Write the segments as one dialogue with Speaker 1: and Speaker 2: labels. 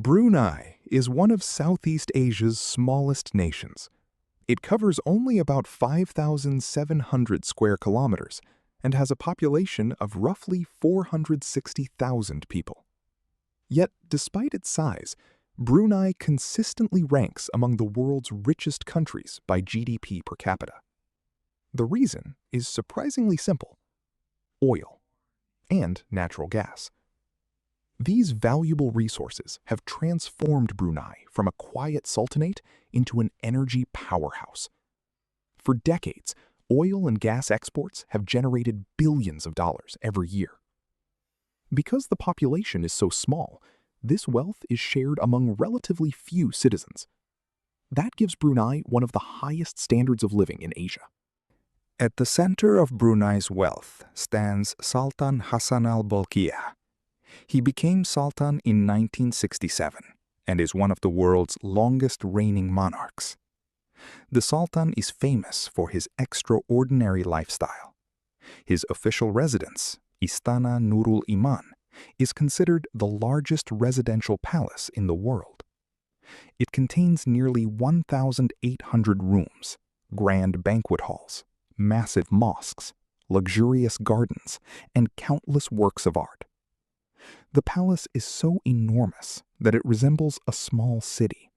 Speaker 1: Brunei is one of Southeast Asia's smallest nations. It covers only about 5,700 square kilometers and has a population of roughly 460,000 people. Yet, despite its size, Brunei consistently ranks among the world's richest countries by GDP per capita. The reason is surprisingly simple: oil and natural gas. These valuable resources have transformed Brunei from a quiet sultanate into an energy powerhouse. For decades, oil and gas exports have generated billions of dollars every year. Because the population is so small, this wealth is shared among relatively few citizens. That gives Brunei one of the highest standards of living in Asia.
Speaker 2: At the center of Brunei's wealth stands Sultan Hassanal Bolkiah. He became Sultan in 1967 and is one of the world's longest reigning monarchs. The Sultan is famous for his extraordinary lifestyle. His official residence, Istana Nurul Iman, is considered the largest residential palace in the world. It contains nearly 1,800 rooms, grand banquet halls, massive mosques, luxurious gardens, and countless works of art. The palace is so enormous that it resembles a small city.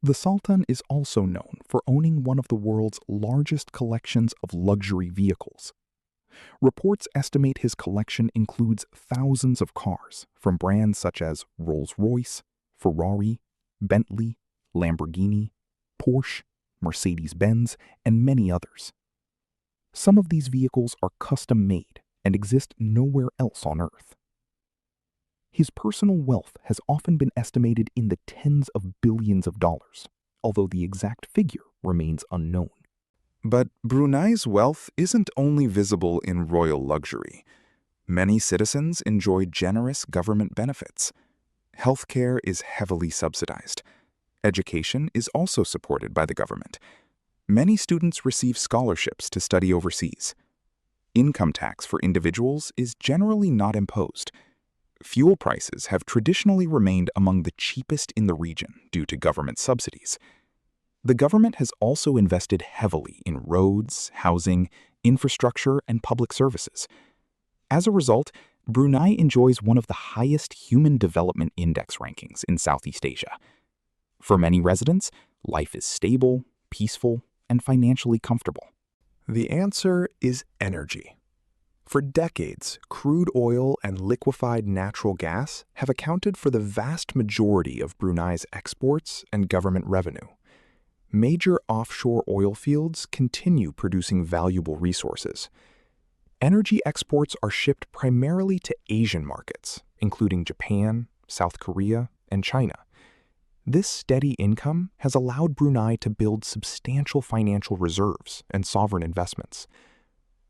Speaker 2: The Sultan is also known for owning one of the world's largest collections of luxury vehicles. Reports estimate his collection includes thousands of cars from brands such as Rolls-Royce, Ferrari, Bentley, Lamborghini, Porsche, Mercedes-Benz, and many others. Some of these vehicles are custom-made and exist nowhere else on Earth. His personal wealth has often been estimated in the tens of billions of dollars, although the exact figure remains unknown.
Speaker 1: But Brunei's wealth isn't only visible in royal luxury. Many citizens enjoy generous government benefits. Healthcare is heavily subsidized. Education is also supported by the government. Many students receive scholarships to study overseas. Income tax for individuals is generally not imposed. Fuel prices have traditionally remained among the cheapest in the region due to government subsidies. The government has also invested heavily in roads, housing, infrastructure, and public services. As a result, Brunei enjoys one of the highest Human Development Index rankings in Southeast Asia. For many residents, life is stable, peaceful, and financially comfortable. The answer is energy. For decades, crude oil and liquefied natural gas have accounted for the vast majority of Brunei's exports and government revenue. Major offshore oil fields continue producing valuable resources. Energy exports are shipped primarily to Asian markets, including Japan, South Korea, and China. This steady income has allowed Brunei to build substantial financial reserves and sovereign investments.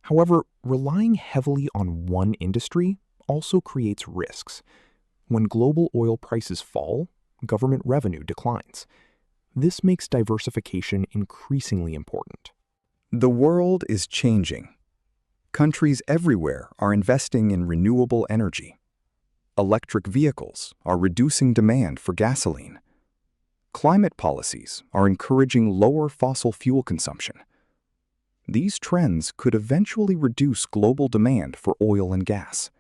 Speaker 1: However, relying heavily on one industry also creates risks. When global oil prices fall, government revenue declines. This makes diversification increasingly important.
Speaker 2: The world is changing. Countries everywhere are investing in renewable energy. Electric vehicles are reducing demand for gasoline. Climate policies are encouraging lower fossil fuel consumption. These trends could eventually reduce global demand for oil and gas.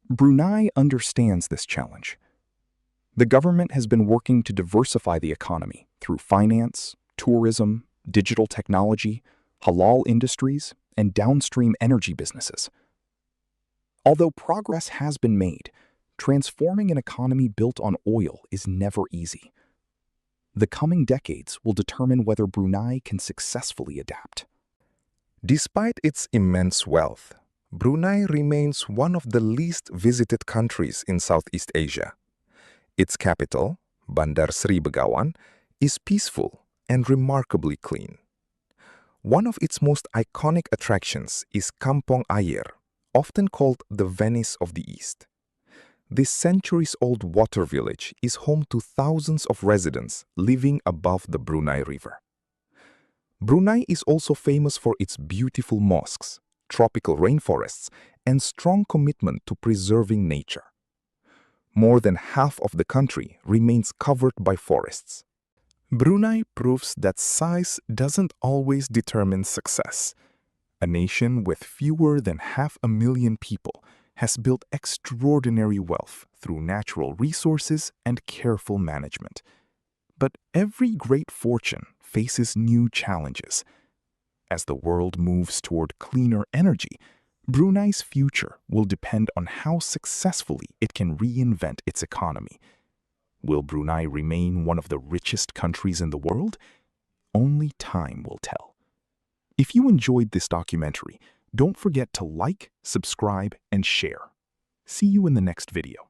Speaker 2: Brunei understands this challenge. The government has been working to diversify the economy through finance, tourism, digital technology, halal industries, and downstream energy businesses. Although progress has been made, transforming an economy built on oil is never easy. The coming decades will determine whether Brunei can successfully adapt.
Speaker 1: Despite its immense wealth, Brunei remains one of the least visited countries in Southeast Asia. Its capital, Bandar Sri Begawan, is peaceful and remarkably clean. One of its most iconic attractions is Kampong Air, often called the Venice of the East. This centuries-old water village is home to thousands of residents living above the Brunei River. Brunei is also famous for its beautiful mosques, tropical rainforests, and strong commitment to preserving nature.
Speaker 2: More than half of the country remains covered by forests. Brunei proves that size doesn't always determine success. A nation with fewer than 500,000 people has built extraordinary wealth through natural resources and careful management. But every great fortune faces new challenges. As the world moves toward cleaner energy, Brunei's future will depend on how successfully it can reinvent its economy. Will Brunei remain one of the richest countries in the world? Only time will tell. If you enjoyed this documentary, don't forget to like, subscribe, and share. See you in the next video.